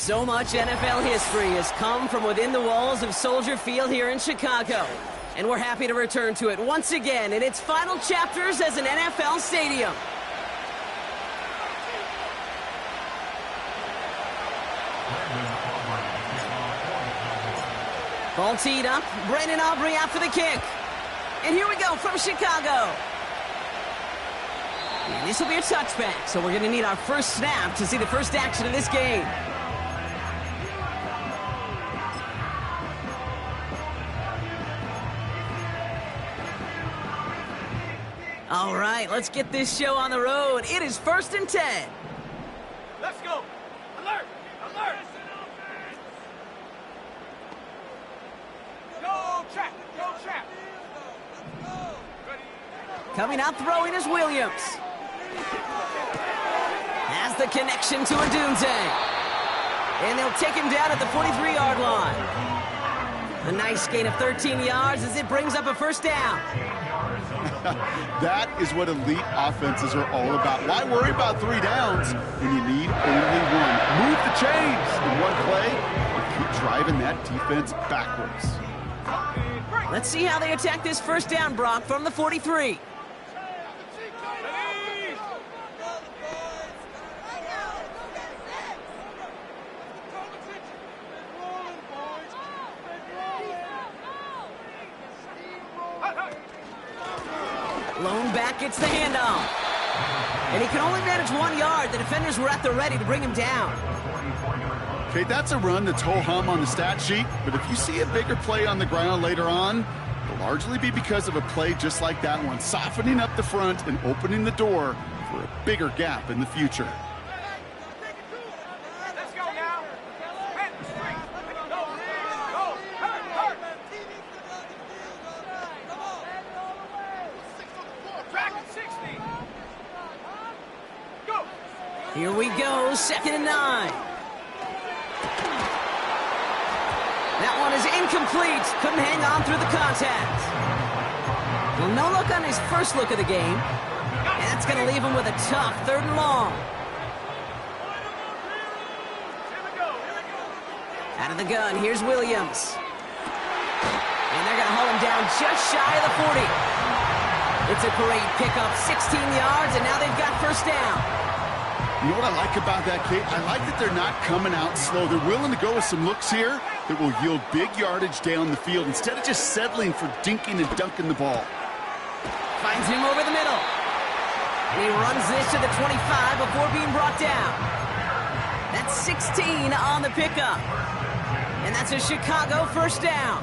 So much NFL history has come from within the walls of Soldier Field here in Chicago. And we're happy to return to it once again in its final chapters as an NFL stadium. Ball teed up. Brandon Aubrey after the kick. And here we go from Chicago. And this will be a touchback, so we're going to need our first snap to see the first action of this game. All right, let's get this show on the road. It is 1st and 10. Let's go. Alert! Alert! Go, trap! Go, trap! Coming out throwing is Williams. Has the connection to a Doomsday. And they'll take him down at the 43-yard line. A nice gain of 13 yards as it brings up a first down. That is what elite offenses are all about. Why worry about 3 downs when you need only one? Move the chains in one play and keep driving that defense backwards. Let's see how they attack this first down, Brock, from the 43. Lone back gets the handoff. And he can only manage 1 yard. The defenders were at the ready to bring him down. Okay, that's a run that's ho-hum on the stat sheet, but if you see a bigger play on the ground later on, it'll largely be because of a play just like that one, softening up the front and opening the door for a bigger gap in the future. Let's go now. Hit the street. Go. Go. Hurt. Track at 60. Go. Here we go, 2nd and 9. That one is incomplete. Couldn't hang on through the contact. Well, no look on his first look of the game. And that's going to leave him with a tough 3rd and long. Out of the gun, here's Williams. And they're going to hold him down just shy of the 40. It's a great pickup, 16 yards, and now they've got first down. You know what I like about that, Kate? I like that they're not coming out slow. They're willing to go with some looks here that will yield big yardage down the field instead of just settling for dinking and dunking the ball. Finds him over the middle. And he runs this to the 25 before being brought down. That's 16 on the pickup. And that's a Chicago first down.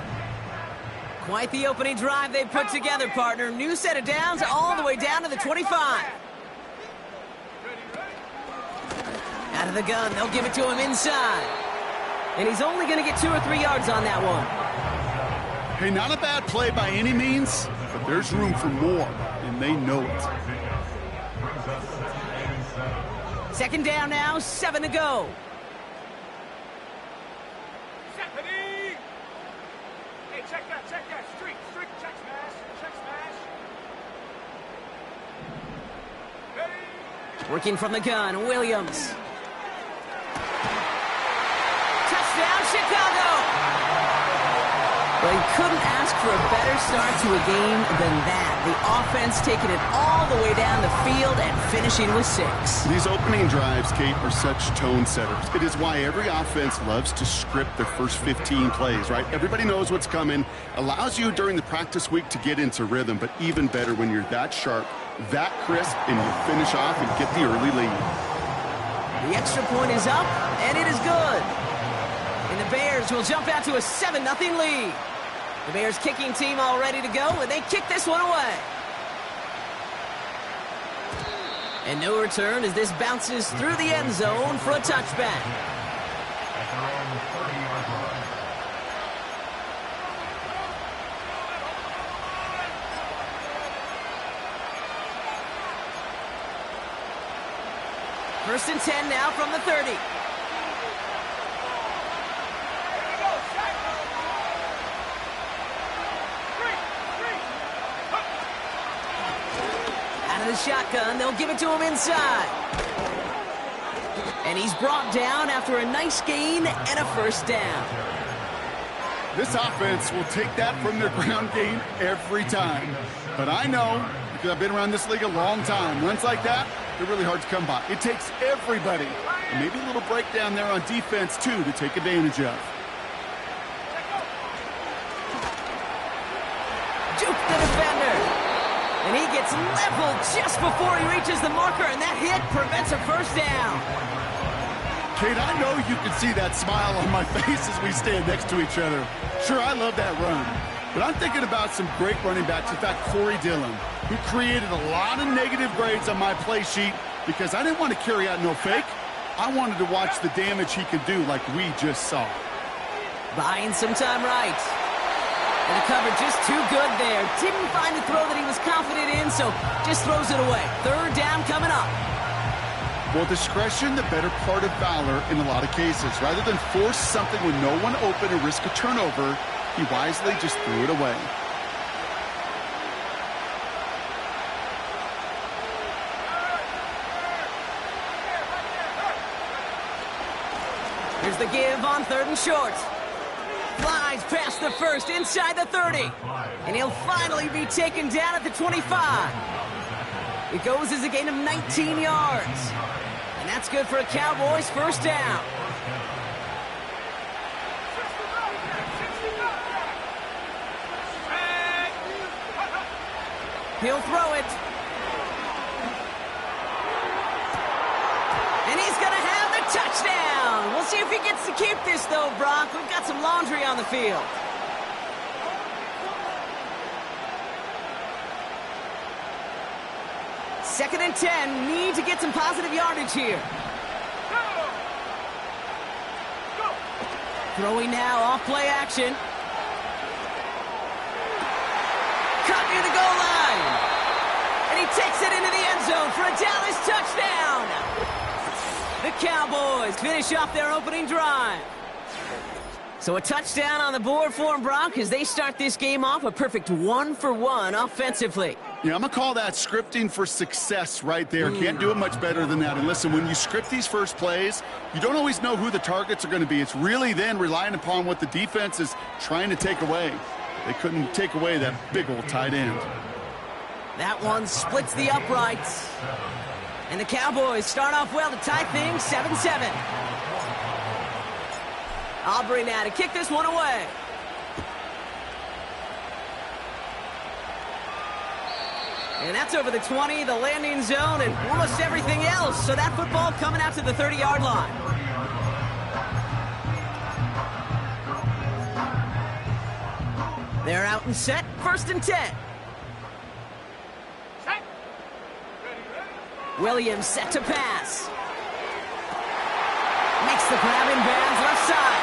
Quite the opening drive they put together, partner. New set of downs all the way down to the 25. Out of the gun, they'll give it to him inside. And he's only going to get 2 or 3 yards on that one. Hey, not a bad play by any means, but there's room for more, and they know it. 2nd down now, 7 to go. Stephanie! Hey, check that. Streak, check smash. Ready? Working from the gun, Williams. Touchdown, Chicago! Well, you couldn't ask for a better start to a game than that. The offense taking it all the way down the field and finishing with 6. These opening drives, Kate, are such tone setters. It is why every offense loves to script their first 15 plays, right? Everybody knows what's coming. Allows you during the practice week to get into rhythm, but even better when you're that sharp, that crisp, and you finish off and get the early lead. The extra point is up, and it is good. And the Bears will jump out to a 7-0 lead. The Bears kicking team all ready to go, and they kick this one away. And no return as this bounces through the end zone for a touchback. First and 10 now from the 30. Out of the shotgun, they'll give it to him inside. And he's brought down after a nice gain and a first down. This offense will take that from their ground game every time. But I know, because I've been around this league a long time, runs like that, they're really hard to come by. It takes everybody, and maybe a little breakdown there on defense, too, to take advantage of. Juke the defender. And he gets leveled just before he reaches the marker, and that hit prevents a first down. Kate, I know you can see that smile on my face as we stand next to each other. Sure, I love that run. But I'm thinking about some great running backs. In fact, Corey Dillon, who created a lot of negative grades on my play sheet because I didn't want to carry out no fake. I wanted to watch the damage he could do like we just saw. Buying some time right. And the cover just too good there. Didn't find the throw that he was confident in, so just throws it away. Third down coming up. Well, discretion, the better part of valor in a lot of cases. Rather than force something with no one open and risk a turnover, he wisely just threw it away. Here's the give on 3rd and short. Flies past the first, inside the 30. And he'll finally be taken down at the 25. It goes as a gain of 19 yards. And that's good for a Cowboys first down. He'll throw it. And he's going to have the touchdown. We'll see if he gets to keep this, though, Brock. We've got some laundry on the field. Second and 10. Need to get some positive yardage here. Throwing now off play action. Caught near the goal line. And he takes it into the end zone for a Dallas touchdown. The Cowboys finish off their opening drive. So a touchdown on the board for them, Brock, as they start this game off a perfect 1-for-1 offensively. Yeah, I'm going to call that scripting for success right there. Can't do it much better than that. And listen, when you script these first plays, you don't always know who the targets are going to be. It's really then relying upon what the defense is trying to take away. They couldn't take away that big old tight end. That one splits the uprights. And the Cowboys start off well to tie things 7-7. Aubrey now to kick this one away. And that's over the 20, the landing zone, and almost everything else. So that football coming out to the 30-yard line. They're out and set, 1st and 10. Williams set to pass. Makes the grab in bounds left side.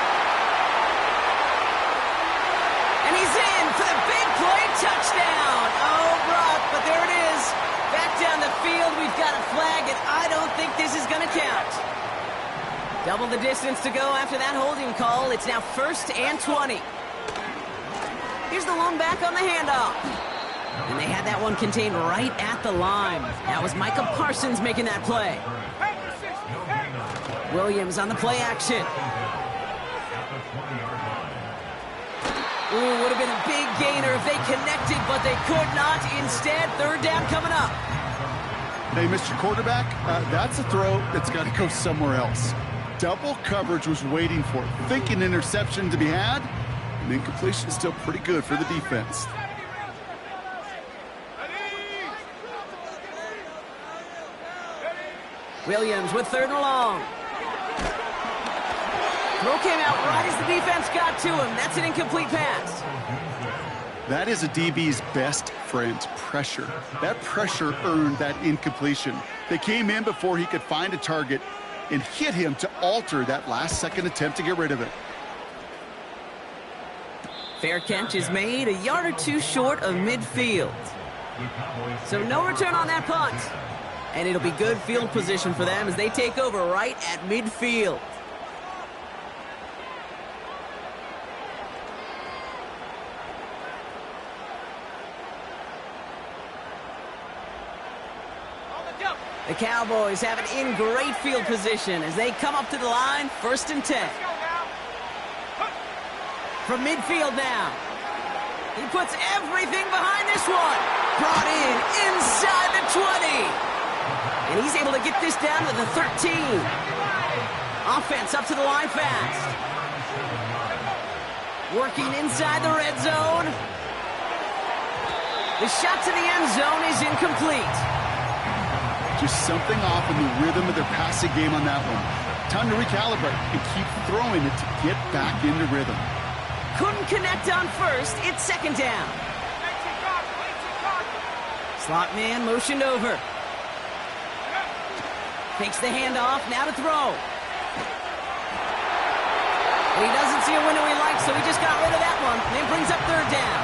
And he's in for the big play touchdown. Oh, Brock, but there it is. Back down the field, we've got a flag, and I don't think this is going to count. Double the distance to go after that holding call. It's now 1st and 20. Here's the lone back on the handoff. And they had that one contained right at the line. That was Micah Parsons making that play. Williams on the play action. Ooh, would have been a big gainer if they connected, but they could not. Instead, 3rd down coming up. Hey, Mr. Quarterback, that's a throw that's got to go somewhere else. Double coverage was waiting for it. Thinking interception to be had, and incompletion still pretty good for the defense. Williams with 3rd and long. Throw came out right as the defense got to him. That's an incomplete pass. That is a DB's best friend, pressure. That pressure earned that incompletion. They came in before he could find a target and hit him to alter that last-second attempt to get rid of it. Fair catch is made, a yard or two short of midfield. So no return on that punt. And it'll be good field position for them as they take over right at midfield. The Cowboys have it in great field position as they come up to the line, 1st and 10. From midfield now. He puts everything behind this one. Brought in inside the 20. And he's able to get this down to the 13. Offense up to the line fast. Working inside the red zone. The shot to the end zone is incomplete. Just something off in the rhythm of their passing game on that one. Time to recalibrate and keep throwing it to get back into rhythm. Couldn't connect on 1st. It's 2nd down. Slot man motioned over. Takes the handoff, now to throw. And he doesn't see a window he likes, so he just got rid of that one. And then brings up 3rd down.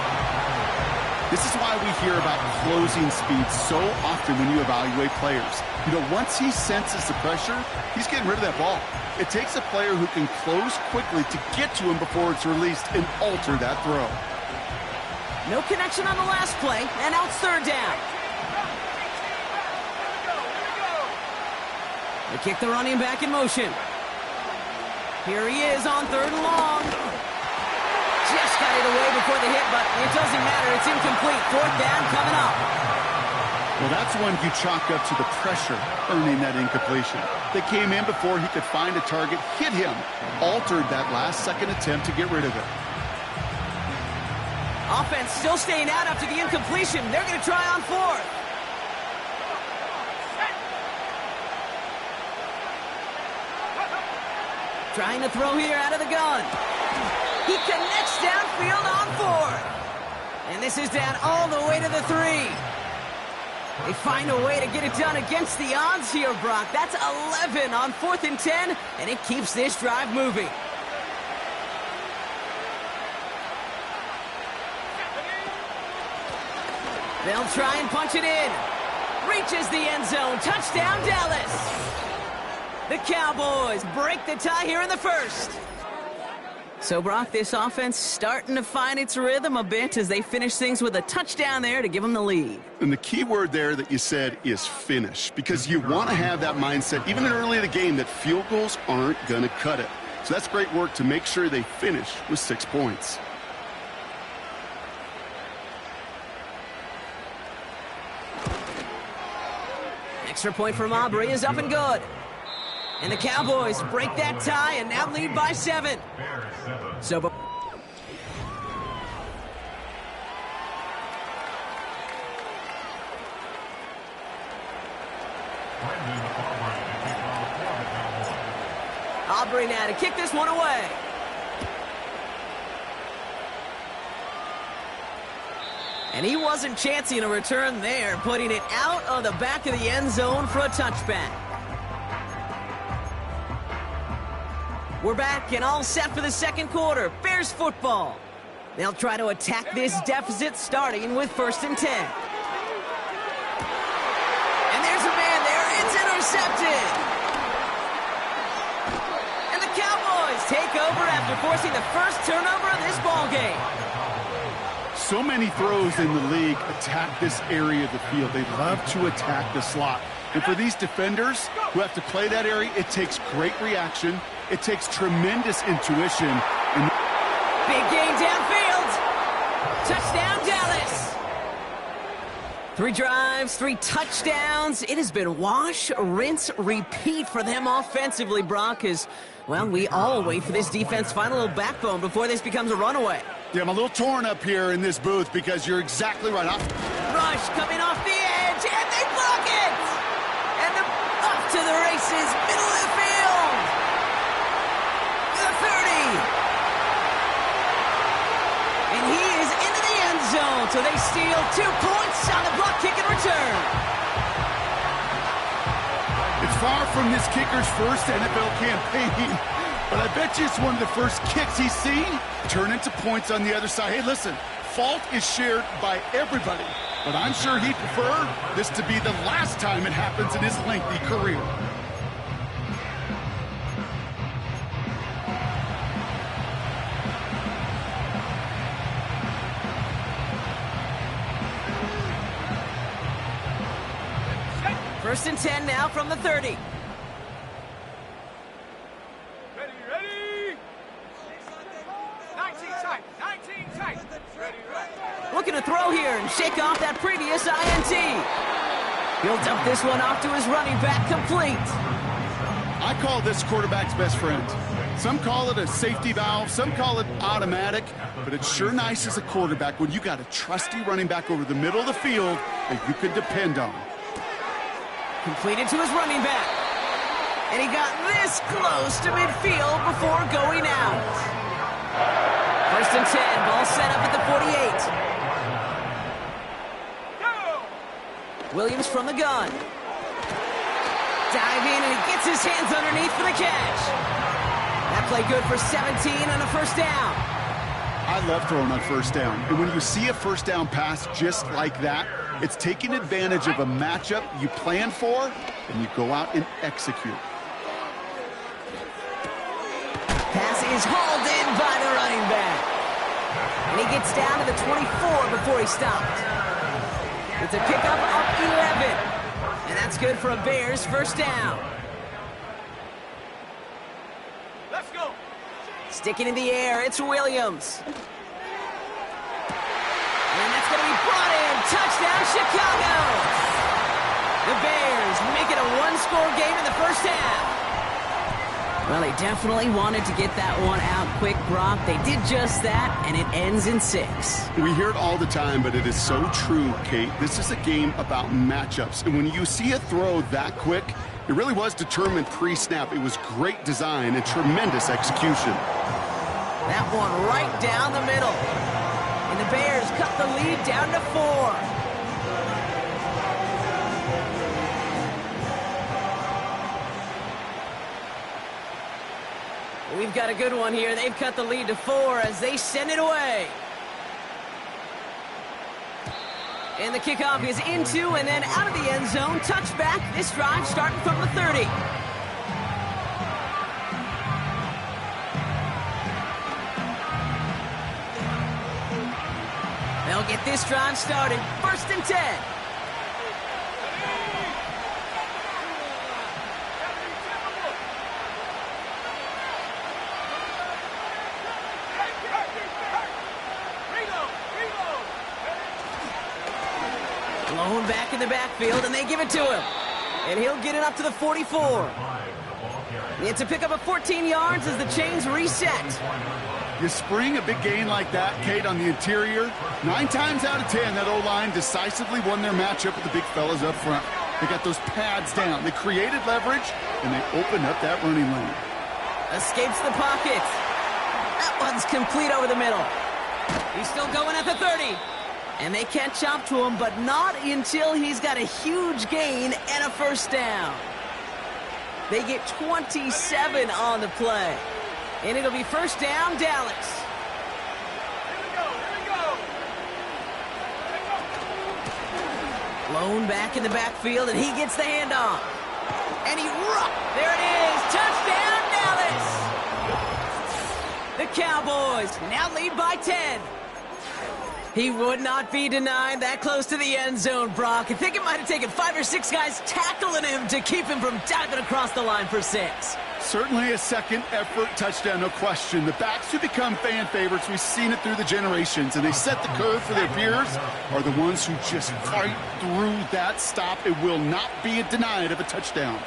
This is why we hear about closing speed so often when you evaluate players. You know, once he senses the pressure, he's getting rid of that ball. It takes a player who can close quickly to get to him before it's released and alter that throw. No connection on the last play, and now it's 3rd down. They kick the running back in motion. Here he is on 3rd and long. Just got it away before the hit, but it doesn't matter. It's incomplete. 4th down coming up. Well, that's one you chalk up to the pressure earning that incompletion. They came in before he could find a target, hit him, altered that last-second attempt to get rid of it. Offense still staying out after the incompletion. They're going to try on 4th. Trying to throw here out of the gun. He connects downfield on 4th. And this is down all the way to the 3. They find a way to get it done against the odds here, Brock. That's 11 on 4th and 10, and it keeps this drive moving. They'll try and punch it in. Reaches the end zone. Touchdown, Dallas. The Cowboys break the tie here in the 1st. So, Brock, this offense starting to find its rhythm a bit as they finish things with a touchdown there to give them the lead. And the key word there that you said is finish, because you want to have that mindset, even early in the game, that field goals aren't going to cut it. So that's great work to make sure they finish with 6 points. Extra point from Aubrey is up and good. And the Cowboys break that tie and now lead by 7. So, Aubrey now to kick this one away. And he wasn't chancing a return there, putting it out of the back of the end zone for a touchback. We're back and all set for the 2nd quarter. Bears football. They'll try to attack this deficit starting with 1st and 10. And there's a man there. It's intercepted. And the Cowboys take over after forcing the first turnover of this ball game. So many throws in the league attack this area of the field. They love to attack the slot. And for these defenders who have to play that area, it takes great reaction. It takes tremendous intuition. And big gain downfield. Touchdown, Dallas. 3 drives, 3 touchdowns. It has been wash, rinse, repeat for them offensively, Brock, as, well, we all wait for this defense to find a little backbone before this becomes a runaway. yeah, I'm a little torn up here in this booth because you're exactly right. Rush coming off the edge, and they block it! And off to the races, middle of the field! The 30! And he is into the end zone, so they steal 2 points on the block kick and return. It's far from this kicker's first NFL campaign, but I bet you it's one of the first kicks he's seen turn into points on the other side. Hey, listen, fault is shared by everybody, but I'm sure he'd prefer this to be the last time it happens in his lengthy career. First and 10 now from the 30. Ready. 19 tight. 19 tight. Ready. Looking to throw here and shake off that previous INT. He'll dump this one off to his running back, complete. I call this quarterback's best friend. Some call it a safety valve, some call it automatic, but it's sure nice as a quarterback when you got a trusty running back over the middle of the field that you can depend on. Completed to his running back. And he got this close to midfield before going out. First and 10, ball set up at the 48. Williams from the gun. Dive in, and he gets his hands underneath for the catch. That play good for 17 and a first down. I love throwing on first down. And when you see a first down pass just like that, it's taking advantage of a matchup you plan for, and you go out and execute. Pass is hauled in by the running back. And he gets down to the 24 before he stopped. It's a pickup of 11. And that's good for a Bears first down. Let's go. Sticking in the air, it's Williams. And that's going to be brought in. Touchdown, Chicago. The Bears make it a one-score game in the first half. Well, they definitely wanted to get that one out quick, Brock. They did just that, and it ends in 6. We hear it all the time, but it is so true, Kate. This is a game about matchups. And when you see a throw that quick, it really was determined pre-snap. It was great design and tremendous execution. That one right down the middle. And the Bears cut the lead down to 4. We've got a good one here. They've cut the lead to 4 as they send it away. And the kickoff is into and then out of the end zone. Touchback. This drive starting from the 30. They'll get this drive started. First and 10. Blown back in the backfield, and they give it to him. And he'll get it up to the 44. It's a pickup of 14 yards as the chains reset. You spring a big gain like that, Kate, on the interior. 9 times out of 10, that O-line decisively won their matchup with the big fellas up front. They got those pads down. They created leverage, and they opened up that running lane. Escapes the pocket. That one's complete over the middle. He's still going at the 30. And they catch up to him, but not until he's got a huge gain and a first down. They get 27 on the play. And it'll be first down, Dallas. Here we go. Blown back in the backfield, and he gets the handoff. And he there it is. Touchdown, Dallas. The Cowboys now lead by 10. He would not be denied that close to the end zone, Brock. I think it might have taken 5 or 6 guys tackling him to keep him from diving across the line for 6. Certainly a second-effort touchdown, no question. The backs who become fan favorites, we've seen it through the generations, and they set the curve for their peers, are the ones who just fight through that stop. It will not be denied of a touchdown.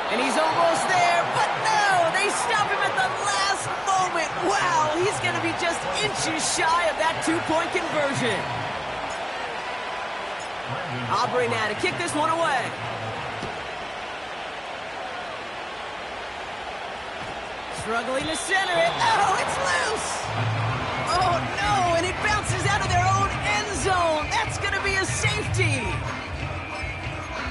And he's almost there, but no! They stop him at the last moment. Wow, he's going to be just inches shy of that 2-point conversion. Aubrey now to kick this one away. Struggling to center it. Oh, it's loose. Oh, no, and it bounces out of their own end zone. That's going to be a safety.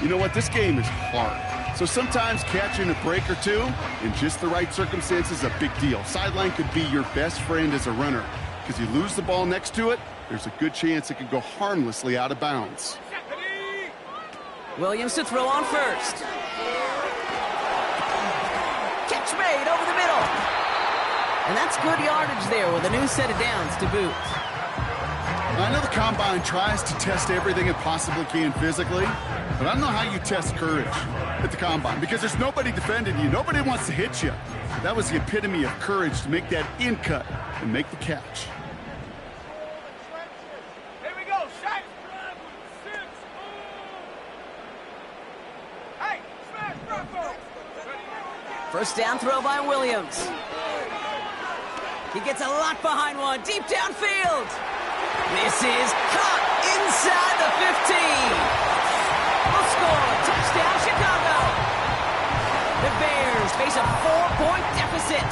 You know what? This game is hard. So sometimes catching a break or two in just the right circumstances is a big deal. Sideline could be your best friend as a runner because you lose the ball next to it, there's a good chance it could go harmlessly out of bounds. Williams to throw on first. Catch made over the middle. And that's good yardage there with a new set of downs to boot. I know the Combine tries to test everything it possibly can physically, but I don't know how you test courage at the Combine because there's nobody defending you. Nobody wants to hit you. That was the epitome of courage to make that in cut and make the catch. Here we go, shot. Hey, smash, Bronco. First down throw by Williams. He gets a lot behind one, deep downfield. This is caught inside the 15. We'll score, touchdown Chicago. The Bears face a 4-point deficit.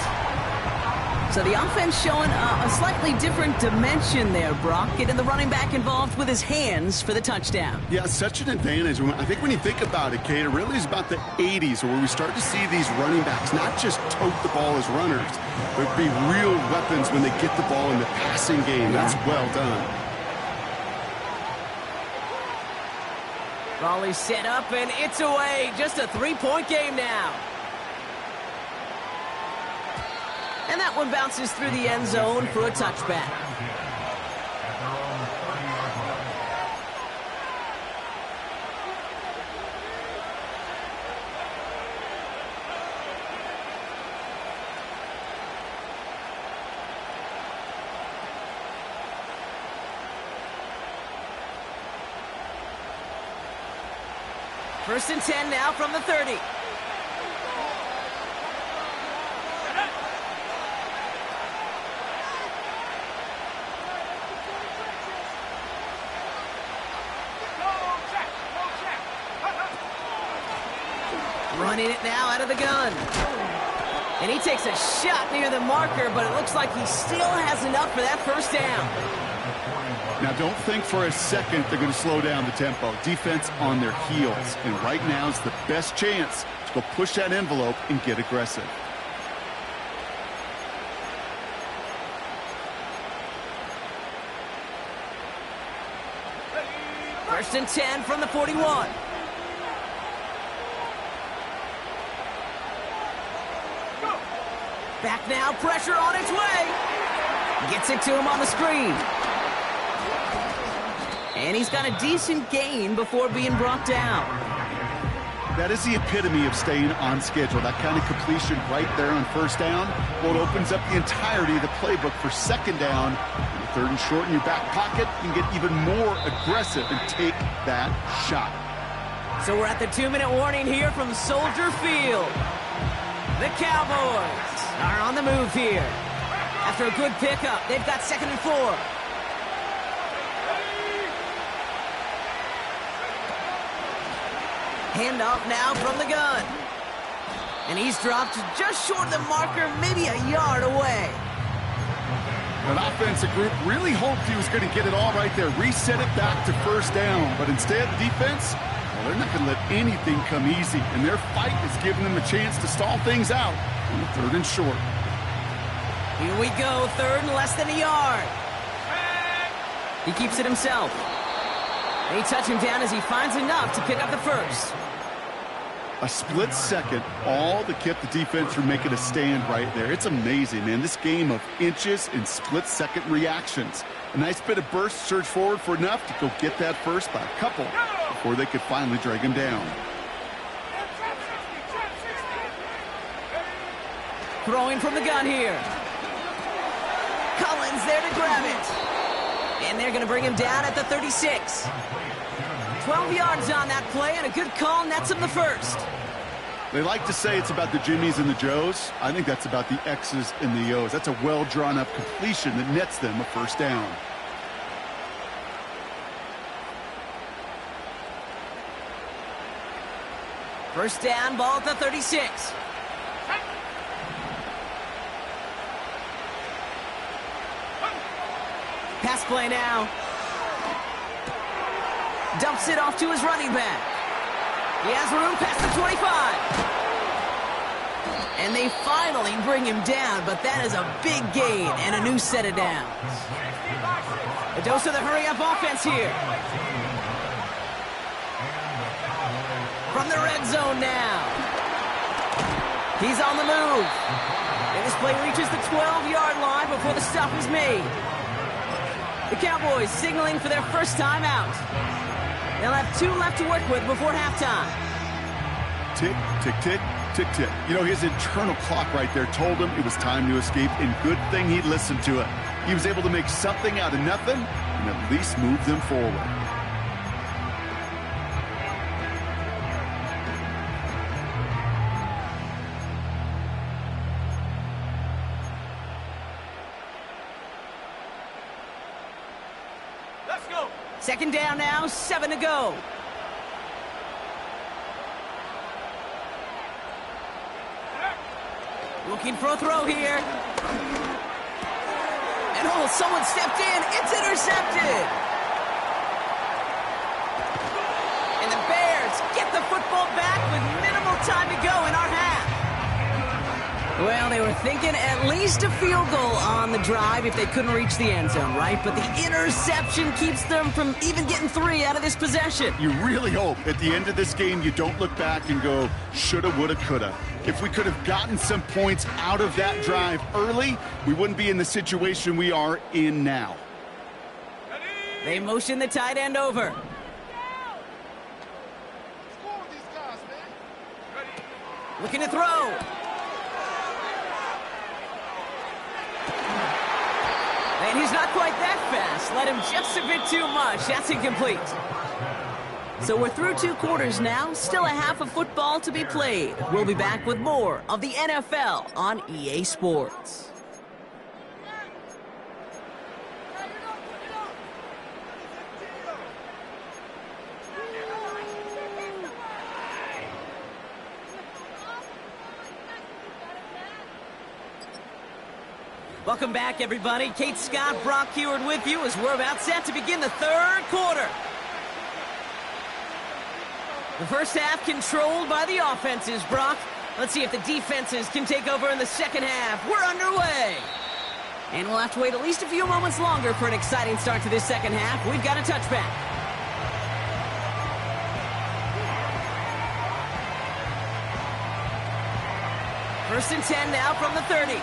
So the offense showing a slightly different dimension there, Brock, getting the running back involved with his hands for the touchdown. Yeah, such an advantage. I think when you think about it, Kate, it really is about the 80s where we start to see these running backs not just tote the ball as runners, but be real weapons when they get the ball in the passing game. That's well done. Ball is set up, and it's away. Just a 3-point game now. And that one bounces through the end zone for a touchback. First and 10 now from the 30. Running it now out of the gun. And he takes a shot near the marker, but it looks like he still has enough for that first down. Now, don't think for a second they're going to slow down the tempo. Defense on their heels. And right now is the best chance to go push that envelope and get aggressive. First and 10 from the 41. Back now, pressure on its way. Gets it to him on the screen. And he's got a decent gain before being brought down. That is the epitome of staying on schedule. That kind of completion right there on first down. Well, it opens up the entirety of the playbook for second down. Third and short in your back pocket. You can get even more aggressive and take that shot. So we're at the 2-minute warning here from Soldier Field. The Cowboys are on the move here. After a good pickup, they've got 2nd and 4. Handoff now from the gun. And he's dropped just short of the marker, maybe a yard away. An offensive group really hoped he was going to get it all right there, reset it back to first down. But instead, the defense, well, they're not going to let anything come easy. And their fight is giving them a chance to stall things out on the 3rd and short. Here we go, 3rd and less than a yard. He keeps it himself. They touch him down as he finds enough to pick up the first. A split second, all that kept the defense from making a stand right there. It's amazing, man. This game of inches and split-second reactions. A nice bit of burst, surge forward for enough to go get that first by a couple before they could finally drag him down. Throwing from the gun here. Collins there to grab it. And they're going to bring him down at the 36. 12 yards on that play, and a good call nets him the first. They like to say it's about the Jimmies and the Joes. I think that's about the X's and the O's. That's a well-drawn-up completion that nets them a first down. First down, ball at the 36. Pass play now. Dumps it off to his running back. He has room past the 25. And they finally bring him down, but that is a big gain and a new set of downs. A dose of the hurry-up offense here. From the red zone now. He's on the move. And this play reaches the 12-yard line before the stop is made. The Cowboys signaling for their first time out. They'll have 2 left to work with before halftime. Tick, tick, tick, tick, tick. You know, his internal clock right there told him it was time to escape, and good thing he listened to it. He was able to make something out of nothing and at least move them forward. Let's go. Second down now, 7 to go. Looking for a throw here. And oh, someone stepped in. It's intercepted. And the Bears get the football back with minimal time to go in our half. Well, they were thinking at least a field goal on the drive if they couldn't reach the end zone, right? But the interception keeps them from even getting 3 out of this possession. You really hope at the end of this game you don't look back and go, shoulda, woulda, coulda. If we could have gotten some points out of that drive early, we wouldn't be in the situation we are in now. They motion the tight end over. Looking to throw. And he's not quite that fast. Let him just a bit too much. That's incomplete. So we're through 2 quarters now. Still a half of football to be played. We'll be back with more of the NFL on EA Sports. Welcome back, everybody. Kate Scott, Brock Heward with you as we're about set to begin the 3rd quarter. The first half controlled by the offenses, Brock. Let's see if the defenses can take over in the second half. We're underway. And we'll have to wait at least a few moments longer for an exciting start to this second half. We've got a touchback. First and 10 now from the 30.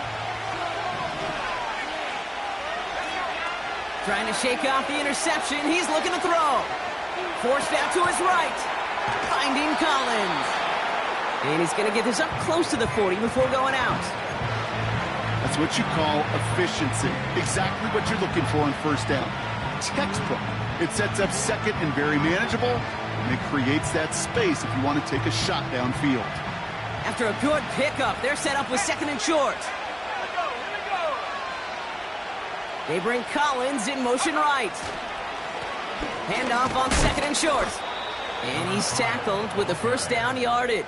Trying to shake off the interception. He's looking to throw. Forced out to his right. Finding Collins. And he's going to get this up close to the 40 before going out. That's what you call efficiency. Exactly what you're looking for on first down. Textbook. It sets up second and very manageable, and it creates that space if you want to take a shot downfield. After a good pickup, they're set up with second and short. They bring Collins in motion right. Handoff on second and short. And he's tackled with the first down yardage.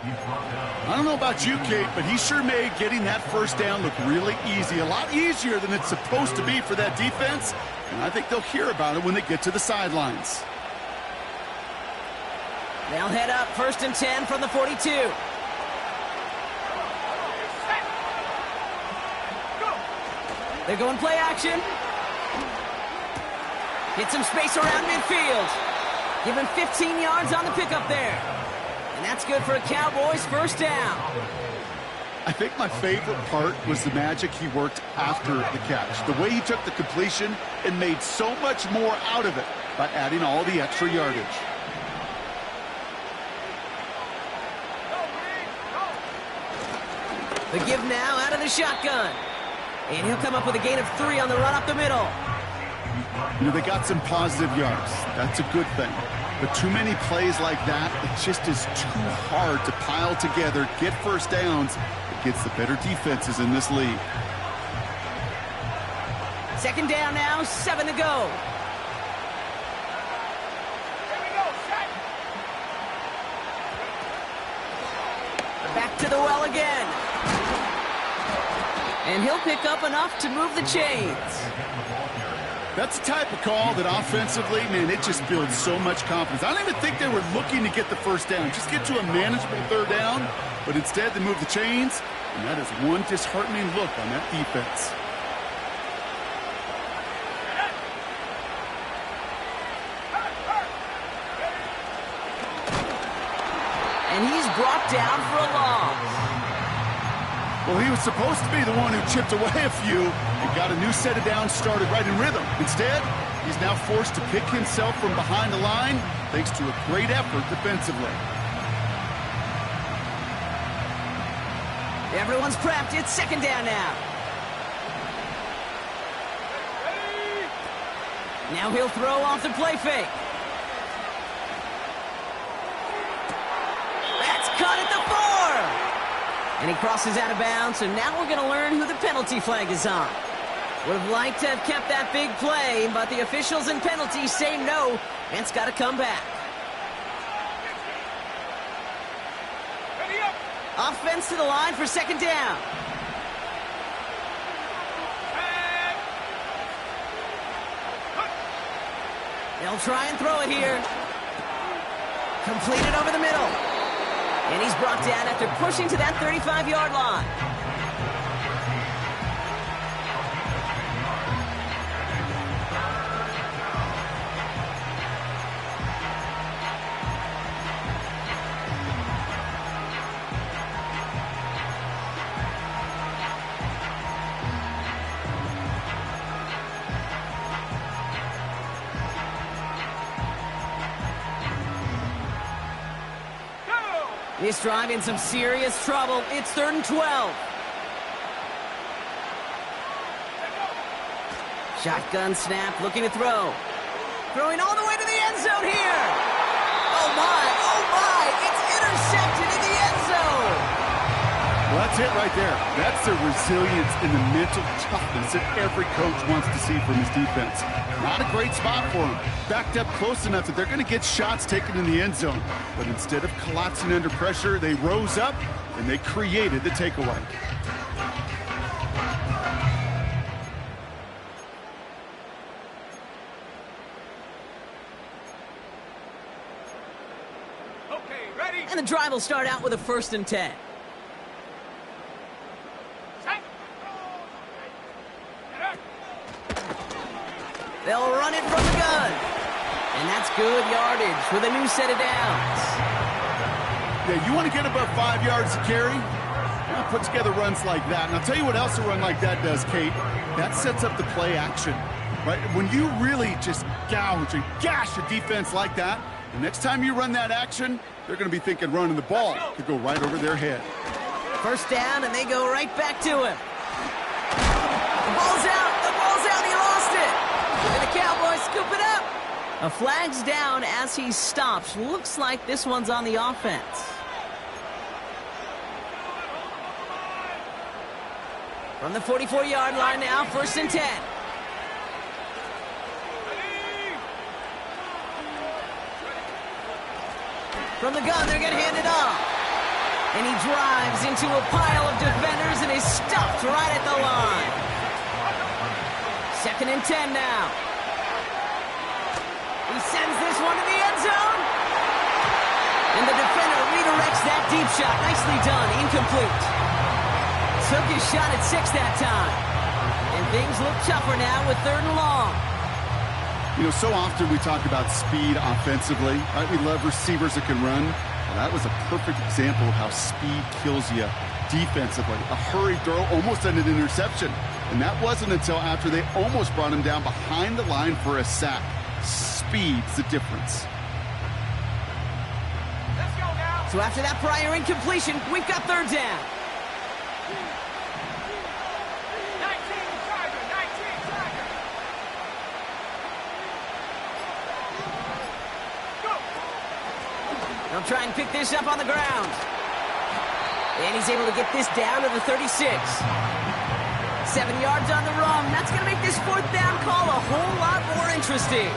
I don't know about you, Kate, but he sure made getting that first down look really easy. A lot easier than it's supposed to be for that defense. And I think they'll hear about it when they get to the sidelines. They'll head up first and 10 from the 42. They're going play action. Get some space around midfield. Give him 15 yards on the pickup there. And that's good for a Cowboys first down. I think my favorite part was the magic he worked after the catch. The way he took the completion and made so much more out of it by adding all the extra yardage. The give now out of the shotgun. And he'll come up with a gain of 3 on the run up the middle. You know, they got some positive yards. That's a good thing. But too many plays like that, it just is too hard to pile together, get first downs against the better defenses in this league. Second down now, 7 to go. Back to the well again. And he'll pick up enough to move the chains. That's the type of call that offensively, man, it just builds so much confidence. I don't even think they were looking to get the first down. Just get to a manageable third down, but instead they move the chains, and that is one disheartening look on that defense. And he's brought down for a loss. Well, he was supposed to be the one who chipped away a few and got a new set of downs started right in rhythm. Instead, he's now forced to pick himself from behind the line thanks to a great effort defensively. Everyone's prepped. It's second down now. Now he'll throw off the play fake. That's caught at the 4. And he crosses out of bounds, so now we're going to learn who the penalty flag is on. Would have liked to have kept that big play, but the officials and penalties say no, and it's got to come back. Offense to the line for second down. They'll try and throw it here. Completed over the middle. And he's brought down after pushing to that 35-yard line. This drive in some serious trouble. It's 3rd and 12. Shotgun snap, looking to throw. Throwing all the way to the end zone here. Oh my, it's intercepted in the end zone. Well, that's it right there. That's the resilience and the mental toughness that every coach wants to see from his defense. Not a great spot for him. Backed up close enough that they're going to get shots taken in the end zone. But instead of collapsing under pressure, they rose up and they created the takeaway. Okay, ready? And the drive will start out with a 1st and 10. They'll run it from the gun. And that's good yardage with a new set of downs. Yeah, you want to get above 5 yards to carry? Well, put together runs like that. And I'll tell you what else a run like that does, Kate. That sets up the play action, right? When you really just gouge and gash a defense like that, the next time you run that action, they're going to be thinking running the ball could go right over their head. 1st down, and they go right back to him. The ball's out. He lost it. And the Cowboys scoop it up. A flag's down as he stops. Looks like this one's on the offense. From the 44-yard line now, 1st and 10. From the gun, they're going to hand it off. And he drives into a pile of defenders and is stopped right at the line. 2nd and 10 now. He sends this one to the end zone. And the defender redirects that deep shot. Nicely done. Incomplete. Took his shot at 6 that time. And things look tougher now with 3rd and long. You know, so often we talk about speed offensively, right? We love receivers that can run. Well, that was a perfect example of how speed kills you defensively. A hurried throw almost ended an interception. And that wasn't until after they almost brought him down behind the line for a sack. Speed's the difference. Let's go now. So after that prior incompletion, we've got 3rd down. 19 Tiger. Go. They'll try and pick this up on the ground. And he's able to get this down to the 36. 7 yards on the run. That's going to make this 4th down call a whole lot more interesting.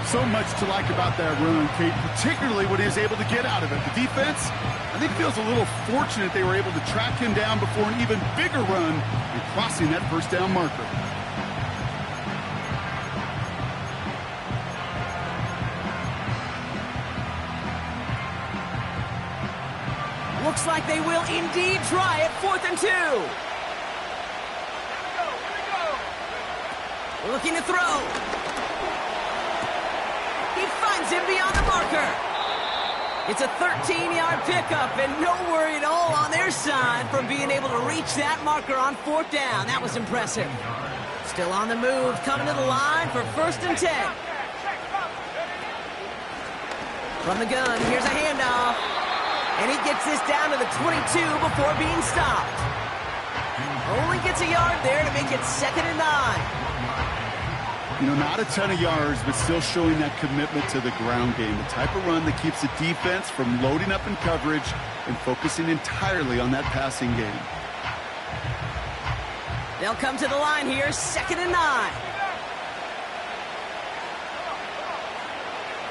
So much to like about that run, Kate, particularly what he was able to get out of it. The defense, I think, feels a little fortunate they were able to track him down before an even bigger run and crossing that 1st down marker. Looks like they will indeed try it. 4th and 2. Looking to throw. He finds him beyond the marker. It's a 13-yard pickup, and no worry at all on their side from being able to reach that marker on 4th down. That was impressive. Still on the move, coming to the line for 1st and 10. From the gun, here's a handoff. And he gets this down to the 22 before being stopped. Only gets a yard there to make it 2nd and 9. You know, not a ton of yards, but still showing that commitment to the ground game. The type of run that keeps the defense from loading up in coverage and focusing entirely on that passing game. They'll come to the line here, 2nd and 9.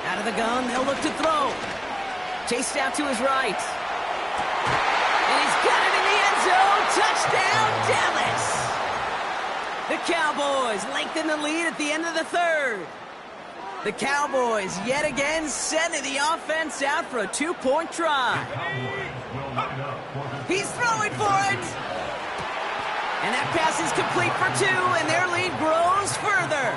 Out of the gun, they'll look to throw. Chased out to his right. And he's got it in the end zone. Touchdown, Dallas! The Cowboys lengthen the lead at the end of the 3rd. The Cowboys yet again sending the offense out for a 2-point try. He's throwing for it. And that pass is complete for 2, and their lead grows further.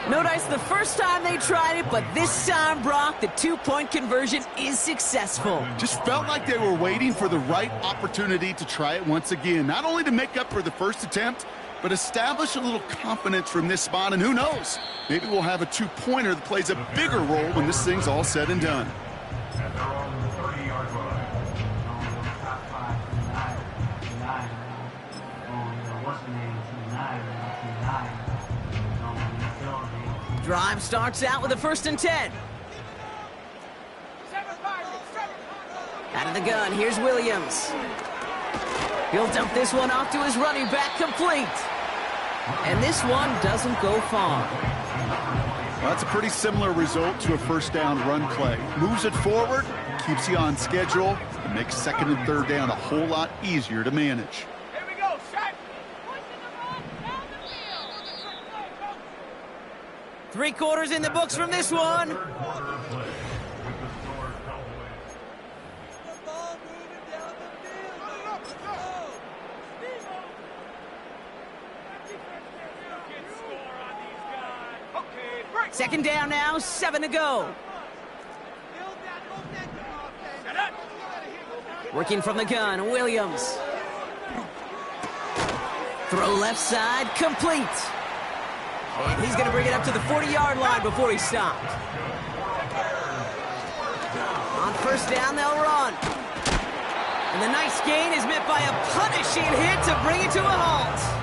Notice the first time they tried it, but this time, Brock, the 2-point conversion is successful. Just felt like they were waiting for the right opportunity to try it once again. Not only to make up for the first attempt, but establish a little confidence from this spot, and who knows? Maybe we'll have a 2-pointer that plays a bigger role when this thing's all said and done. Drive starts out with a 1st and 10. Out of the gun, here's Williams. He'll dump this one off to his running back, complete. And this one doesn't go far. Well, that's a pretty similar result to a 1st down run play. Moves it forward, keeps you on schedule, and makes 2nd and 3rd down a whole lot easier to manage. Here we go, set. 3 quarters in the books from this one. Second down now, 7 to go. Working from the gun, Williams. Throw left side, complete. And he's going to bring it up to the 40-yard line before he's stopped. On 1st down, they'll run. And the nice gain is met by a punishing hit to bring it to a halt.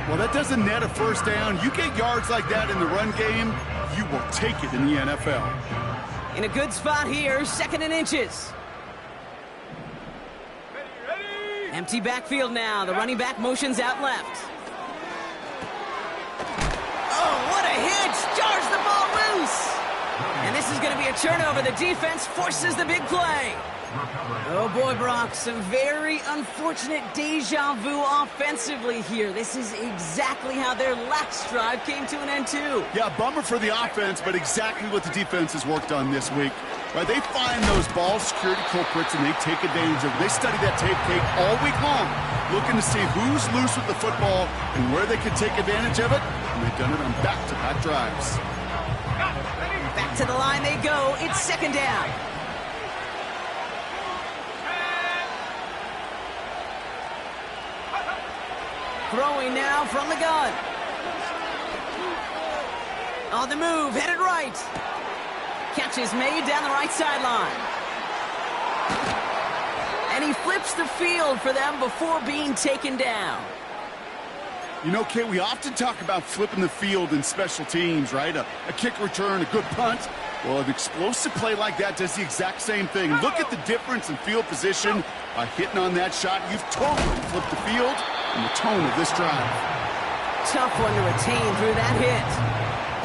Well, that doesn't net a 1st down. You get yards like that in the run game, you will take it in the NFL. In a good spot here, 2nd and inches. Ready. Empty backfield now. The running back motions out left. Oh, what a hit! Jars the ball loose! And this is going to be a turnover. The defense forces the big play. Oh, boy, Brock, some very unfortunate deja vu offensively here. This is exactly how their last drive came to an end, too. Yeah, bummer for the offense, but exactly what the defense has worked on this week. Right, they find those ball security culprits, and they take advantage of it. They study that tape, Kate, all week long, looking to see who's loose with the football and where they can take advantage of it, and they've done it on back-to-back drives. Back to the line they go. It's 2nd down. Throwing now from the gun. On the move, headed right. Catch is made down the right sideline. And he flips the field for them before being taken down. You know, Kate, we often talk about flipping the field in special teams, right? A kick return, a good punt. Well, an explosive play like that does the exact same thing. Look at the difference in field position. By hitting on that shot, you've totally flipped the field and the tone of this drive. Tough one to retain through that hit.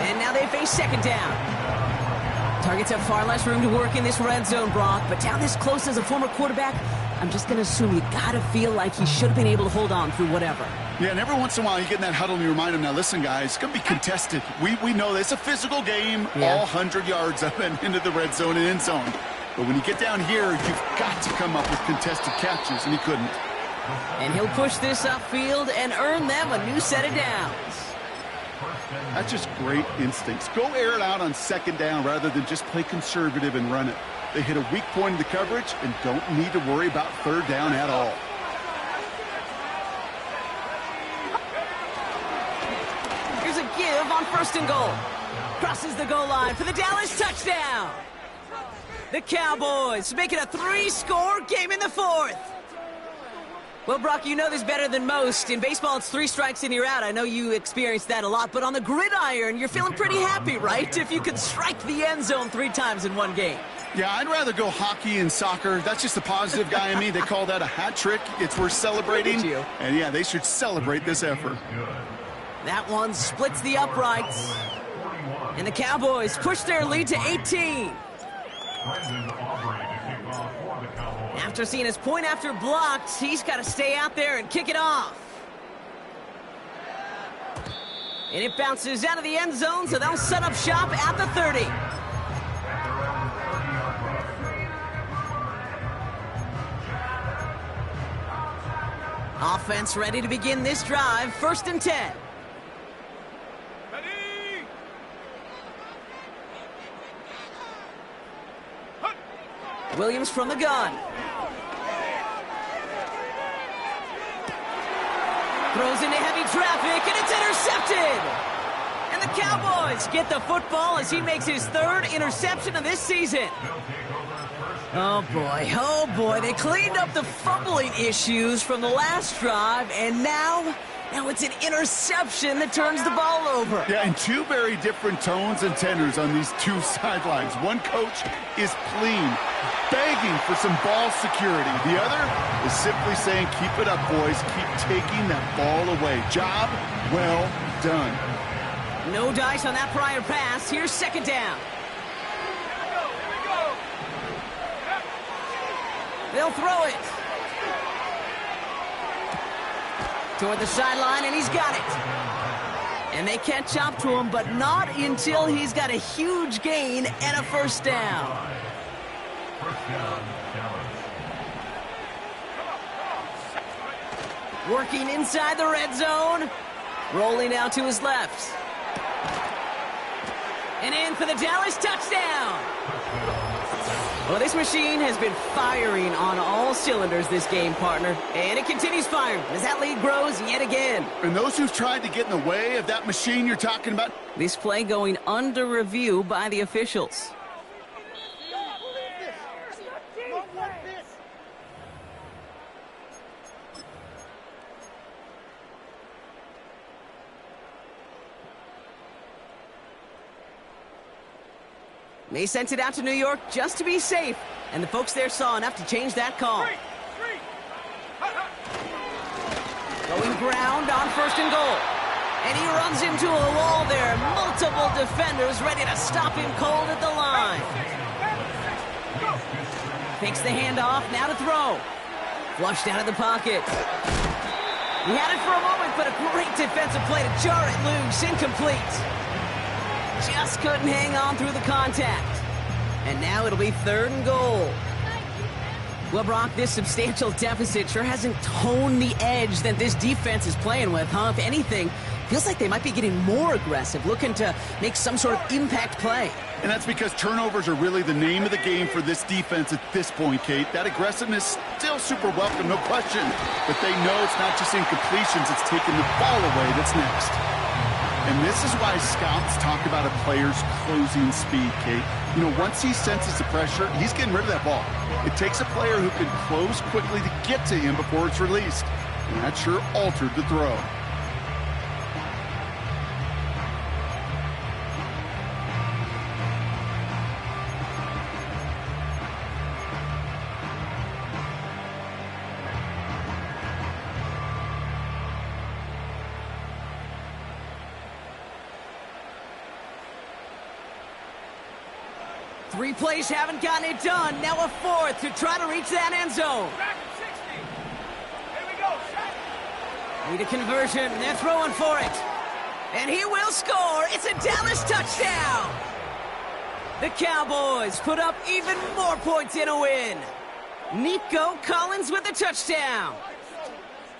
And now they face 2nd down. Targets have far less room to work in this red zone, Brock, but down this close as a former quarterback, I'm just going to assume you got to feel like he should have been able to hold on through whatever. Yeah, and every once in a while you get in that huddle and you remind him, now listen, guys, it's going to be contested. We know this. It's a physical game, all 100 yards up and into the red zone and end zone. But when you get down here, you've got to come up with contested catches, and he couldn't. And he'll push this upfield and earn them a new set of downs. That's just great instincts. Go air it out on second down rather than just play conservative and run it. They hit a weak point in the coverage and don't need to worry about third down at all. Here's a give on 1st and goal. Crosses the goal line for the Dallas touchdown. The Cowboys make it a 3-score game in the 4th. Well, Brock, you know this better than most. In baseball, it's 3 strikes and you're out. I know you experienced that a lot, but on the gridiron, you're feeling pretty happy, right? If you could strike the end zone 3 times in one game. Yeah, I'd rather go hockey and soccer. That's just the positive guy in me. They call that a hat trick. It's worth celebrating. And yeah, they should celebrate this effort. That one splits the uprights. And the Cowboys push their lead to 18. After seeing his point after blocked, he's got to stay out there and kick it off. And it bounces out of the end zone, so they'll set up shop at the 30. Offense ready to begin this drive. 1st and 10. Williams from the gun. Throws into heavy traffic, and it's intercepted! And the Cowboys get the football as he makes his 3rd interception of this season. Oh boy, they cleaned up the fumbling issues from the last drive, and now it's an interception that turns the ball over. Yeah, and 2 very different tones and tenors on these 2 sidelines. One coach is clean, begging for some ball security. The other is simply saying, keep it up, boys. Keep taking that ball away. Job well done. No dice on that prior pass. Here's 2nd down. They'll throw it. Toward the sideline, and he's got it. And they catch up to him, but not until he's got a huge gain and a 1st down. Working inside the red zone. Rolling out to his left. And in for the Dallas touchdown. Well, this machine has been firing on all cylinders this game, partner. And it continues firing as that lead grows yet again. And those who've tried to get in the way of that machine you're talking about. This play going under review by the officials. They sent it out to New York just to be safe, and the folks there saw enough to change that call. Going ground on 1st and goal. And he runs into a wall there. Multiple defenders ready to stop him cold at the line. Takes the handoff, now to throw. Flushed out of the pocket. He had it for a moment, but a great defensive play to jar it loose. Incomplete. Just couldn't hang on through the contact. And now it'll be 3rd and goal. Well, Brock, this substantial deficit sure hasn't toned the edge that this defense is playing with, huh? If anything, feels like they might be getting more aggressive, looking to make some sort of impact play. And that's because turnovers are really the name of the game for this defense at this point, Kate. That aggressiveness still super welcome, no question. But they know it's not just incompletions, it's taking the ball away that's next. And this is why scouts talk about a player's closing speed, Kate. You know, once he senses the pressure, he's getting rid of that ball. It takes a player who can close quickly to get to him before it's released. And that sure altered the throw. Three plays haven't gotten it done. Now a 4th to try to reach that end zone. Here we go. Need a conversion. They're throwing for it. And he will score. It's a Dallas touchdown. The Cowboys put up even more points in a win. Nico Collins with the touchdown.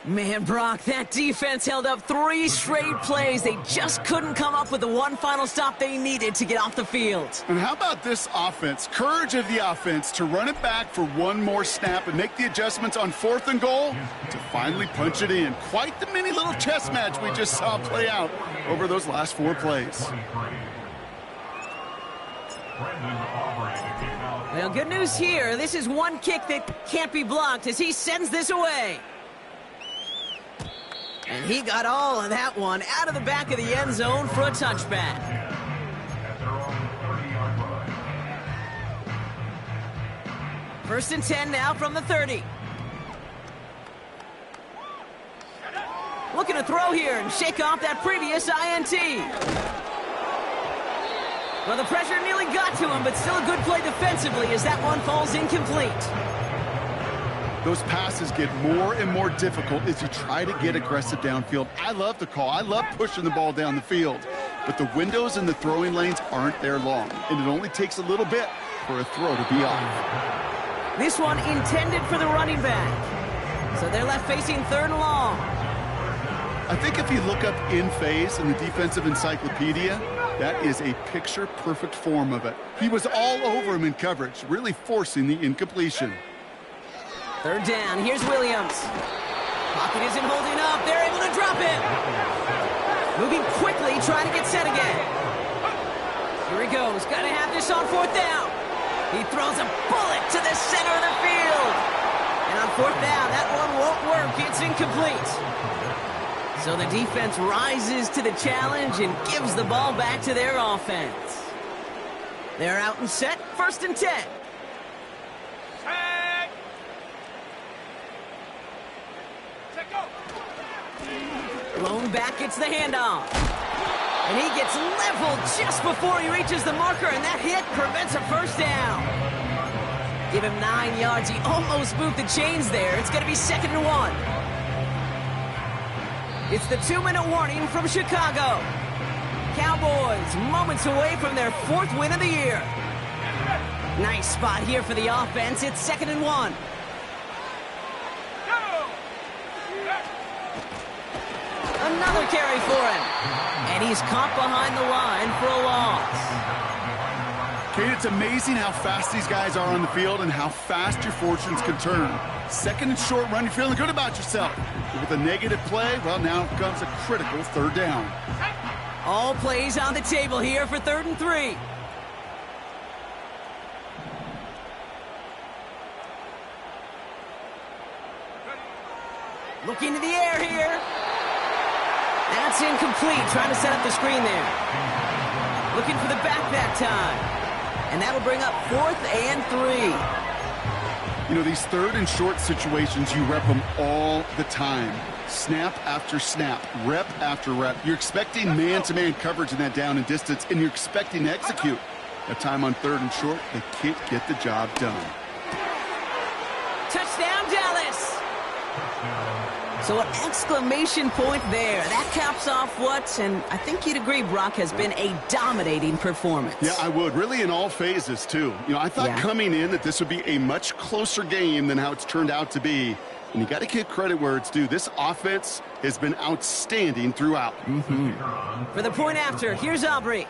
Man, Brock, that defense held up 3 straight plays. They just couldn't come up with the one final stop they needed to get off the field. And how about this offense? Courage of the offense to run it back for one more snap and make the adjustments on 4th and goal to finally punch it in. Quite the mini little chess match we just saw play out over those last 4 plays. Well, good news here. This is one kick that can't be blocked as he sends this away. And he got all of that one out of the back of the end zone for a touchback. First and 10 now from the 30. Looking to throw here and shake off that previous INT. Well, the pressure nearly got to him, but still a good play defensively as that one falls incomplete. Those passes get more and more difficult as you try to get aggressive downfield. I love the call. I love pushing the ball down the field. But the windows in the throwing lanes aren't there long, and it only takes a little bit for a throw to be off. This one intended for the running back. So they're left facing 3rd and long. I think if you look up in phase in the defensive encyclopedia, that is a picture-perfect form of it. He was all over him in coverage, really forcing the incompletion. 3rd down, here's Williams. Pocket isn't holding up, they're able to drop it. Moving quickly, trying to get set again. Here he goes, gotta have this on 4th down. He throws a bullet to the center of the field. And on 4th down, that one won't work, it's incomplete. So the defense rises to the challenge and gives the ball back to their offense. They're out and set, 1st and 10. Blown back, gets the handoff. And he gets leveled just before he reaches the marker, and that hit prevents a 1st down. Give him 9 yards. He almost moved the chains there. It's going to be 2nd and 1. It's the 2-minute warning from Chicago. Cowboys moments away from their 4th win of the year. Nice spot here for the offense. It's 2nd and 1. Another carry for him. And he's caught behind the line for a loss. Kate, it's amazing how fast these guys are on the field and how fast your fortunes can turn. 2nd and short run, you're feeling good about yourself. But with a negative play, well, now comes a critical 3rd down. All plays on the table here for 3rd and 3. Looking to the air here. That's incomplete, trying to set up the screen there. Looking for the back that time. And that'll bring up 4th and 3. You know, these 3rd and short situations, you rep them all the time. Snap after snap, rep after rep. You're expecting man-to-man coverage in that down and distance, and you're expecting to execute. That time on 3rd and short, they can't get the job done. Touchdown, Dallas! So an exclamation point there. That caps off what, and I think you'd agree, Brock, has been a dominating performance. Yeah, I would. Really in all phases, too. You know, I thought coming in that this would be a much closer game than how it's turned out to be. And you got to give credit where it's due. This offense has been outstanding throughout. For the point after, here's Aubrey.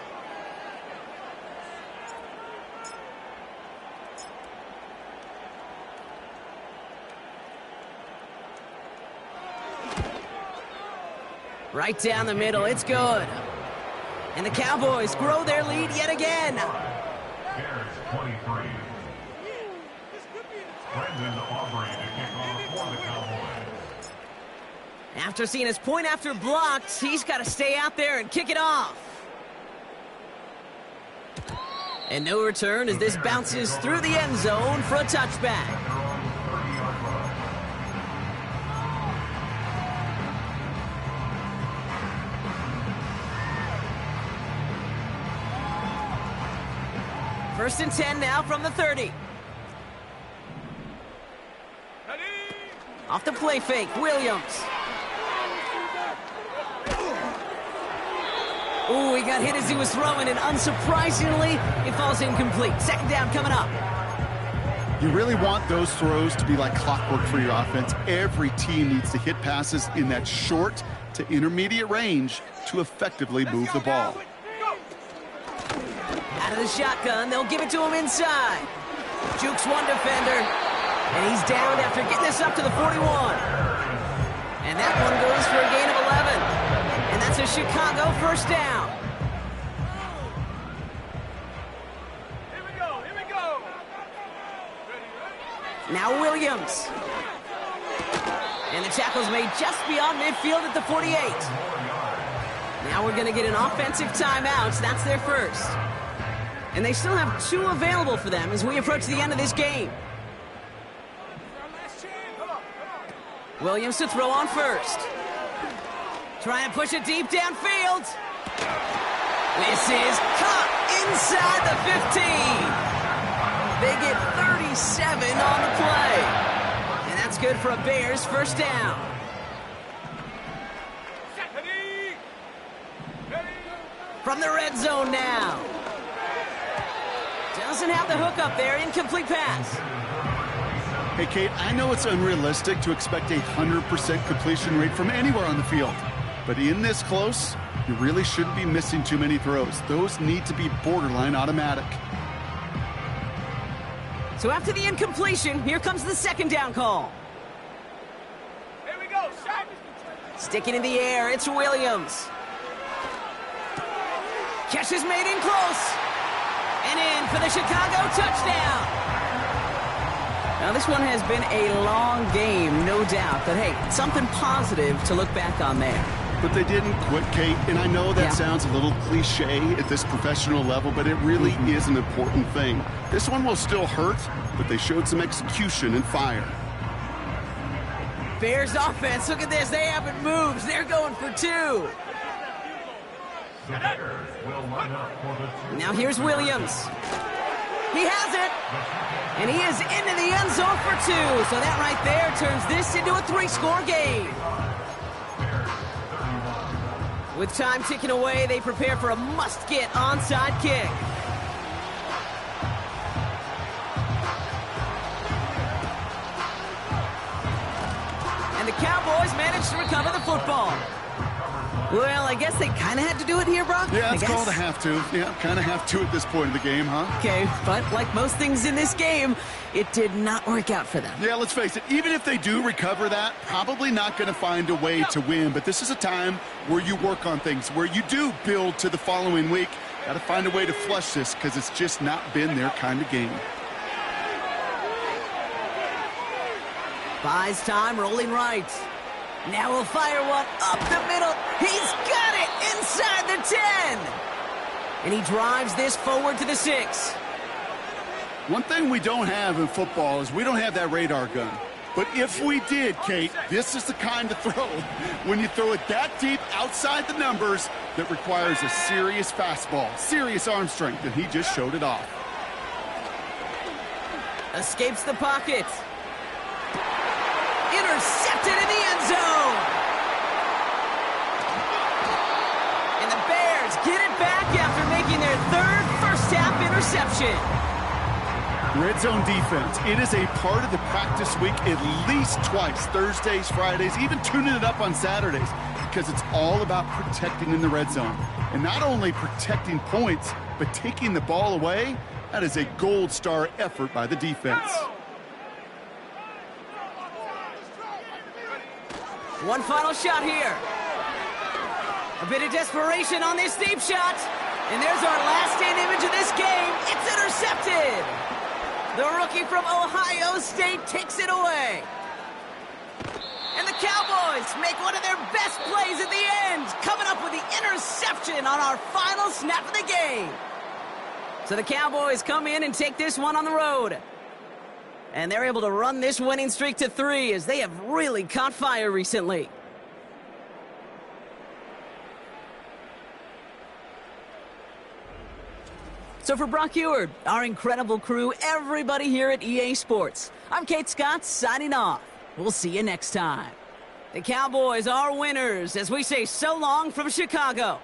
Right down the middle, it's good. And the Cowboys grow their lead yet again. There's 23. Brandon Aubrey to kick off for the Cowboys. After seeing his point after blocked, he's got to stay out there and kick it off. And no return as this bounces through the end zone for a touchback. First and 10 now from the 30. Off the play fake, Williams. Ooh, he got hit as he was throwing, and unsurprisingly, it falls incomplete. 2nd down coming up. You really want those throws to be like clockwork for your offense. Every team needs to hit passes in that short to intermediate range to effectively move the ball. Out of the shotgun, they'll give it to him inside. Jukes one defender, and he's down after getting this up to the 41. And that one goes for a gain of 11. And that's a Chicago first down. Here we go, here we go. Now Williams. And the tackle's made just beyond midfield at the 48. Now we're going to get an offensive timeout. That's their first. And they still have 2 available for them as we approach the end of this game. Williams to throw on first. Try and push it deep downfield. This is caught inside the 15. They get 37 on the play. And that's good for a Bears first down. From the red zone now. Doesn't have the hook up there. Incomplete pass. Hey, Kate, I know it's unrealistic to expect a 100% completion rate from anywhere on the field. But in this close, you really shouldn't be missing too many throws. Those need to be borderline automatic. So after the incompletion, here comes the second down call. Here we go, shot. Sticking in the air, it's Williams. Catch is made in close. And in for the Chicago touchdown. Now, this one has been a long game, no doubt. But, hey, something positive to look back on there. But they didn't quit, Kate, and I know that sounds a little cliche at this professional level, but it really is an important thing. This one will still hurt, but they showed some execution and fire. Bears offense, look at this. They haven't moved. They're going for 2. Now here's Williams. He has it. And he is into the end zone for 2. So that right there turns this into a 3-score game. With time ticking away, they prepare for a must-get onside kick. And the Cowboys manage to recover the football. Well, I guess they kind of had to do it here, Brock. Yeah, it's called a have to. Yeah, kind of have to at this point in the game, huh? Okay, but like most things in this game, it did not work out for them. Yeah, let's face it, even if they do recover that, probably not going to find a way to win. But this is a time where you work on things, where you do build to the following week. Got to find a way to flush this because it's just not been their kind of game. Buys time, rolling right. Now we'll fire one up the middle. He's got it inside the 10. And he drives this forward to the 6. One thing we don't have in football is we don't have that radar gun. But if we did, Kate, this is the kind of throw, when you throw it that deep outside the numbers, that requires a serious fastball, serious arm strength, and he just showed it off. Escapes the pocket. Intercepted in the end zone. And the Bears get it back after making their 3rd first-half interception. Red zone defense, it is a part of the practice week at least twice, Thursdays, Fridays, even tuning it up on Saturdays, because it's all about protecting in the red zone. And not only protecting points, but taking the ball away. That is a gold star effort by the defense. One final shot here. A bit of desperation on this deep shot. And there's our last stand image of this game. It's intercepted. The rookie from Ohio State takes it away. And the Cowboys make one of their best plays at the end, coming up with the interception on our final snap of the game. So the Cowboys come in and take this one on the road. And they're able to run this winning streak to 3 as they have really caught fire recently. So for Brock Eward, our incredible crew, everybody here at EA Sports, I'm Kate Scott signing off. We'll see you next time. The Cowboys are winners as we say so long from Chicago.